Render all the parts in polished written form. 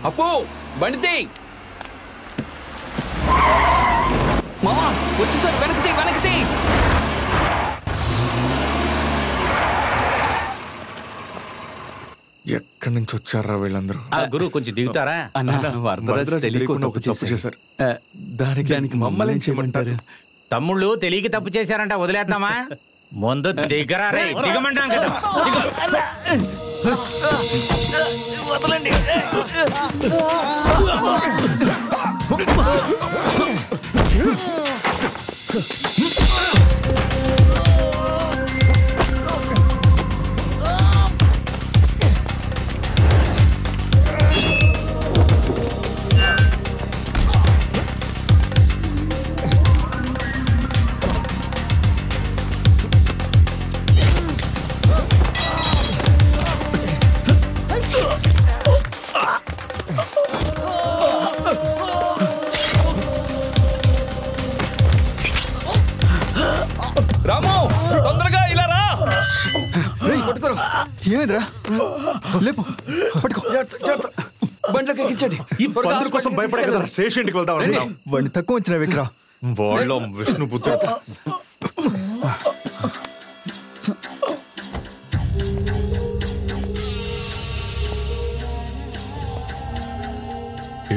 అప్పు బండితే మామా వచ్చేసారు. వెనక్కి ఎక్కడి నుంచి వచ్చారా వీళ్ళందరూ? గురు కొంచెం దిగుతారా? తప్పు చేశారు. దానికి మమ్మల్ని చేయమంటారు? తమ్ముళ్ళు తెలియక తప్పు చేశారంట, వదిలేద్దామా? ముందు దిగరా రే, దిగమంటాం కదా. వదలండి. రాము తొందరగా ఇలా రా. ఏమైందిరా? లేపు, పట్టుకో. బండ్లోకి ఎక్కించండి. ఈ పందుల కోసం భయపడే కదా స్టేషన్కి వెళ్దాం. వాడిని తక్కువ వచ్చిన విక్రా వాళ్ళ విష్ణు పుత్రుడు.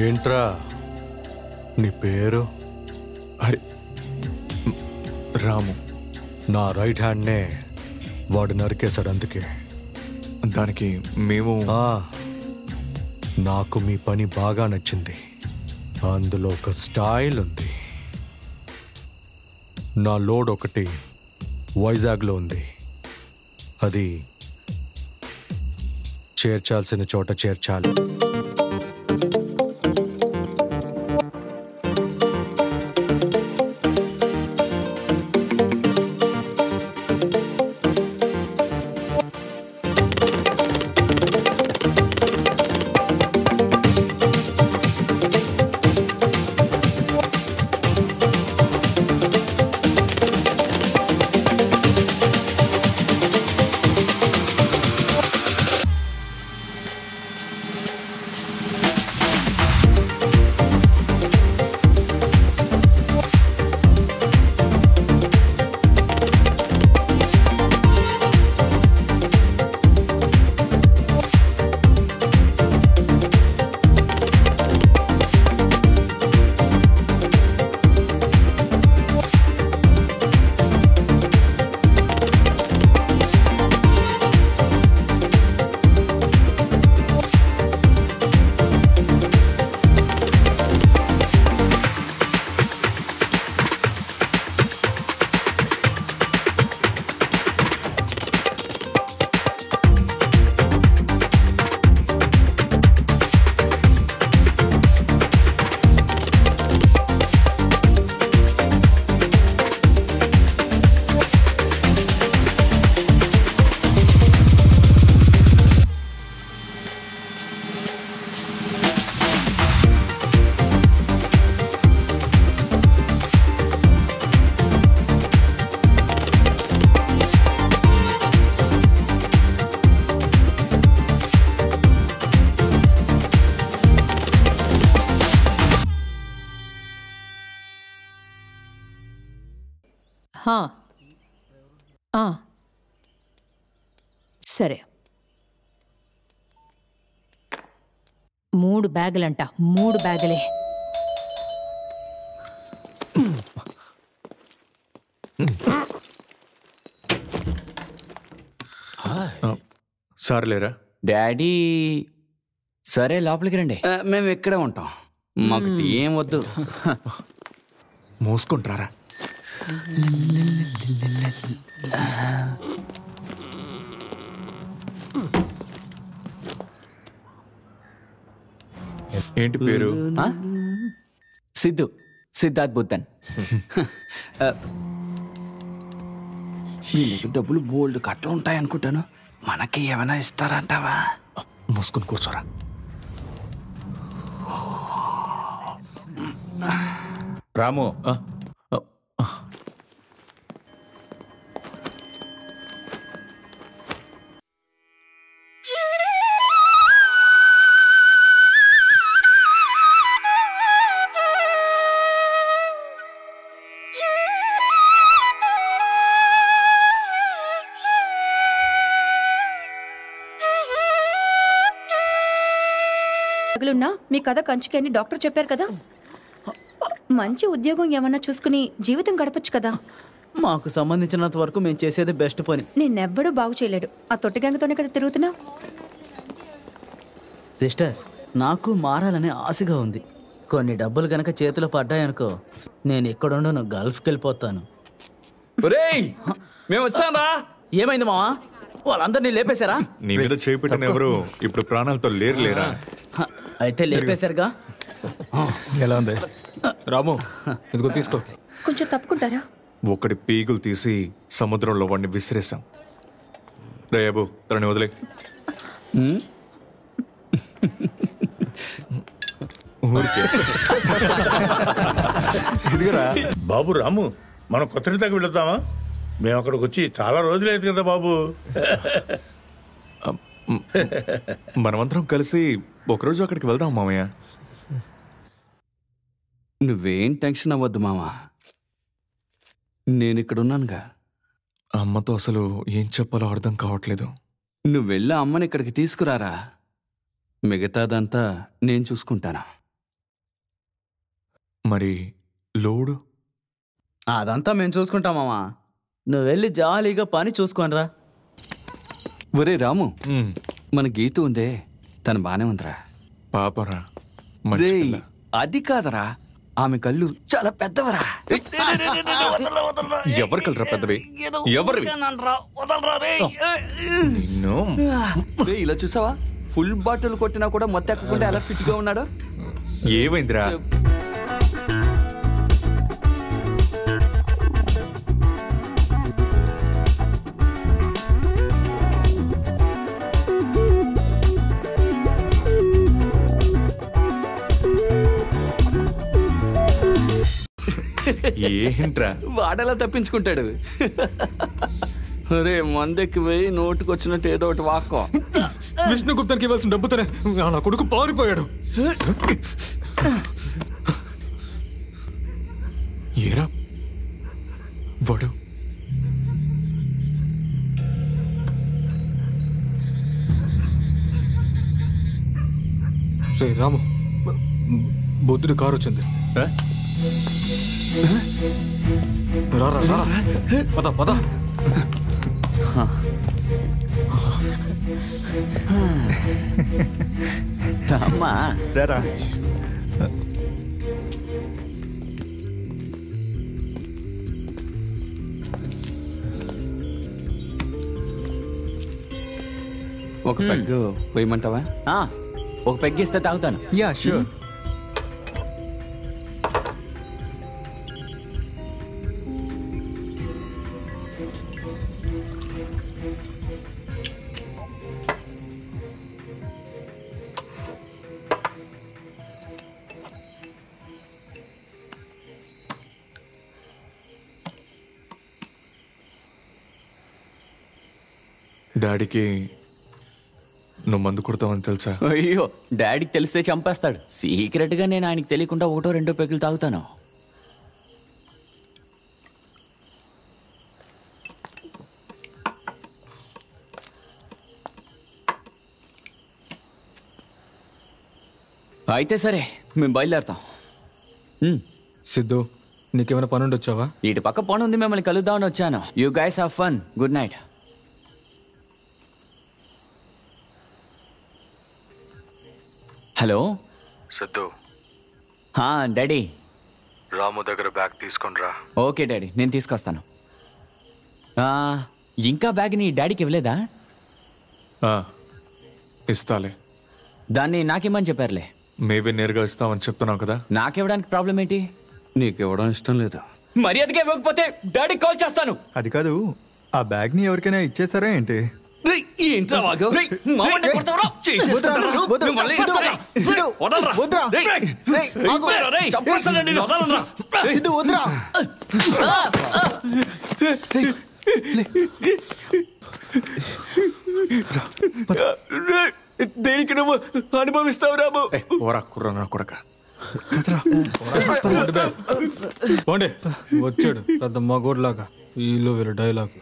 ఏంట్రా నీ పేరు? హరి రాము. నా రైట్ హ్యాండ్నే వాడు నరికేశాడు, అందుకే. దానికి మేము నాకు మీ పని బాగా నచ్చింది. అందులో ఒక స్టైల్ ఉంది. నా లోడ్ ఒకటి వైజాగ్లో ఉంది. అది చేర్చాల్సిన చోట చేర్చాలి. సరే, 3 బ్యాగులంట. 3 బ్యాగులే. సార్ లేరా? డాడీ సరే లోపలికి రండి. మేము ఇక్కడే ఉంటాం, మాకు ఏం వద్దు. మోసుకుంటారా? ఏంటి పేరు? సిద్ధార్థ్ బుద్ధన్. వీళ్ళకి డబ్బులు బోల్డ్ కట్టలు ఉంటాయనుకుంటాను. మనకి ఏమైనా ఇస్తారంటావా? మూసుకుని కూర్చోరా. రాము, తగులున్నా మీ కథ కంచికి అని డాక్టర్ చెప్పారు కదా. మంచి ఉద్యోగం ఏమన్నా చూసుకుని జీవితం గడపచ్చు కదా. మాకు సంబంధించినంత వరకు మేము చేసేది బెస్ట్ పని. నిన్నెవ్వడూ బాగు చేయలేడు. ఆ తొట్టిగాంగతోనే కదా తిరుగుతున్నావు. సిస్టర్, నాకు మారాలనే ఆశగా ఉంది. కొన్ని డబ్బులు గనక చేతిలో పడ్డాయనుకో, నేను ఎక్కడుండో గల్ఫ్కి వెళ్ళిపోతాను. మేము వచ్చారా? ఏమైంది మావా? వాళ్ళందరినీ లేపేశారా? నీ మీద చేపెట్టిన ఎవరు ఇప్పుడు ప్రాణాలతో లేరా? అయితే లేపేశారుగా. ఎలా ఉంది రాము, ఇదిగో తీసుకో. కొంచెం తప్పుకుంటారా? ఒకటి పీగులు తీసి సముద్రంలో వాడిని విసిరేసాం. రేబు తనని వదిలే. ఊరికే బాబు రాము, మనం కొత్త దాకా వెళుద్దామా? మేము అక్కడికి వచ్చి చాలా రోజులైంది కదా బాబు. మనమందరం కలిసి ఒకరోజు అక్కడికి వెళ్దాం మామయ్య. నువ్వేం టెన్షన్ అవ్వద్దు మామా, నేను ఇక్కడున్నానుగా. అమ్మతో అసలు ఏం చెప్పాలో అర్థం కావట్లేదు. నువ్వు వెళ్ళి అమ్మని ఇక్కడికి తీసుకురారా, మిగతాదంతా నేను చూసుకుంటాను. మరి లోడు? అదంతా మేము చూసుకుంటామమ్మా. నువ్వు వెళ్ళి జాలీగా పని చూసుకోనరా. ఒరే రాము, మన గీత ఉందే, తను బానే ఉందిరా. పాపరా, అది కాదరా, ఆమె కళ్ళు చాలా పెద్దవరా. ఎవరి కలరా పెద్దవి? ఎవరివి? ఇలా చూసావా, ఫుల్ బాటిల్ కొట్టినా కూడా మొత్తం ఎక్కకుండా ఎలా ఫిట్ గా ఉన్నాడు. ఏమైందిరా? ఏంట్రా వాడేలా తప్పించుకుంటాడు. అరే మందెక్కి పోయి నోటుకొచ్చినట్టు ఏదో ఒకటి వాక్కో. విష్ణుగుప్తానికి ఇవ్వాల్సిన డబ్బుతోనే నా కొడుకు పారిపోయాడు. ఏరా వాడు? రే రాము, బొద్దుడి కారు వచ్చింది. పద పద. అమ్మా రారా. ఒక పెగ్గు పోయమంటావా? ఒక పెగ్గు ఇస్తే తాగుతాను. Yeah sure. డాడీకి నువ్వు మందు కొడతావని తెలుసా? అయ్యో, డాడీకి తెలిస్తే చంపేస్తాడు. సీక్రెట్ గా నేను ఆయనకి తెలియకుండా ఒకటో రెండో పెగ్గులు తాగుతాను. అయితే సరే, మేము బయలుదేరుతాం. సిద్ధు, నీకేమైనా పనుండి వచ్చావా? ఇటు పక్క పని ఉంది, మిమ్మల్ని కలుద్దామని వచ్చాను. You guys have fun. Good night. Hello Siddhu. Daddy, Ramu దగ్గర బ్యాగ్ తీసుకొనిరా. ఓకే డాడీ, నేను తీసుకొస్తాను. ఇంకా బ్యాగ్ నీ డాడీకి ఇవ్వలేదా? ఇస్తాలే. దాన్ని నాకిమ్మని చెప్పారులే. మేబీ నేరుగా ఇస్తామని చెప్తున్నావు కదా. నాకివ్వడానికి ప్రాబ్లం ఏంటి? నీకు ఇవ్వడం ఇష్టం లేదు. మర్యాదగా ఇవ్వకపోతే డాడీకి కాల్ చేస్తాను. అది కాదు, ఆ బ్యాగ్ ని ఎవరికైనా ఇచ్చేసారా ఏంటి? దేనికి నువ్వు అనుభవిస్తావు రాము? కుర్రా కొడక. వచ్చాడు పెద్ద మగోడ్లాగా. వీళ్ళు వీళ్ళ డైలాగ్.